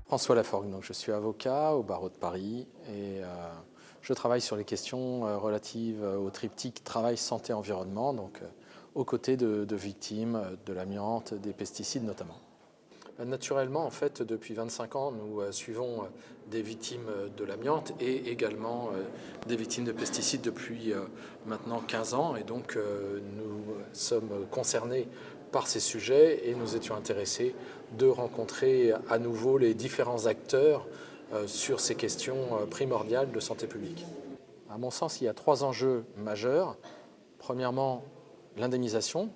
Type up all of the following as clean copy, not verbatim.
François Laforgue, donc je suis avocat au barreau de Paris et je travaille sur les questions relatives au triptyque travail, santé, environnement, donc aux côtés de victimes de l'amiante, des pesticides notamment. Naturellement, en fait, depuis 25 ans, nous suivons des victimes de l'amiante et également des victimes de pesticides depuis maintenant 15 ans. Et donc, nous sommes concernés par ces sujets et nous étions intéressés de rencontrer à nouveau les différents acteurs sur ces questions primordiales de santé publique. À mon sens, il y a 3 enjeux majeurs. Premièrement, l'indemnisation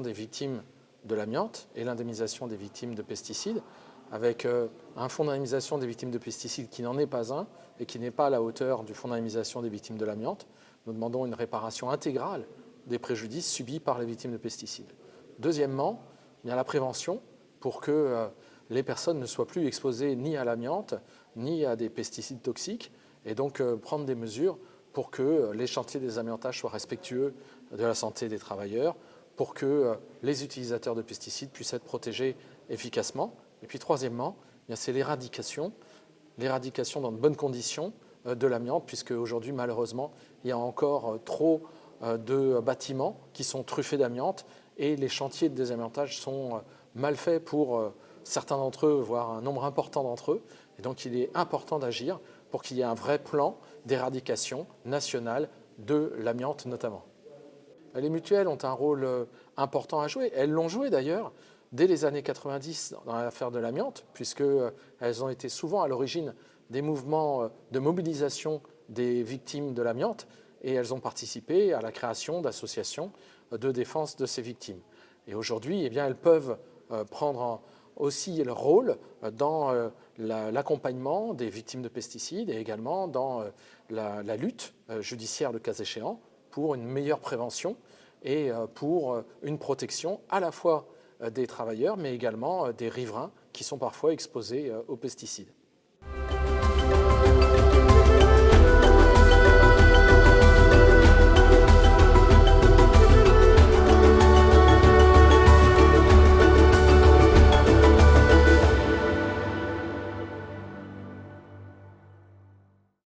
des victimes de l'amiante et l'indemnisation des victimes de pesticides, avec un fonds d'indemnisation des victimes de pesticides qui n'en est pas un et qui n'est pas à la hauteur du fonds d'indemnisation des victimes de l'amiante. Nous demandons une réparation intégrale des préjudices subis par les victimes de pesticides. Deuxièmement, il y a la prévention pour que les personnes ne soient plus exposées ni à l'amiante ni à des pesticides toxiques et donc prendre des mesures pour que les chantiers des amiantages soient respectueux de la santé des travailleurs, pour que les utilisateurs de pesticides puissent être protégés efficacement. Et puis troisièmement, c'est l'éradication dans de bonnes conditions de l'amiante, puisque aujourd'hui, malheureusement, il y a encore trop de bâtiments qui sont truffés d'amiante et les chantiers de désamiantage sont mal faits pour certains d'entre eux, voire un nombre important d'entre eux. Et donc il est important d'agir pour qu'il y ait un vrai plan d'éradication nationale de l'amiante notamment. Les mutuelles ont un rôle important à jouer. Elles l'ont joué d'ailleurs dès les années 90 dans l'affaire de l'amiante, puisqu'elles ont été souvent à l'origine des mouvements de mobilisation des victimes de l'amiante et elles ont participé à la création d'associations de défense de ces victimes. Et aujourd'hui, elles peuvent prendre aussi leur rôle dans l'accompagnement des victimes de pesticides et également dans la lutte judiciaire, le cas échéant, pour une meilleure prévention et pour une protection à la fois des travailleurs, mais également des riverains qui sont parfois exposés aux pesticides.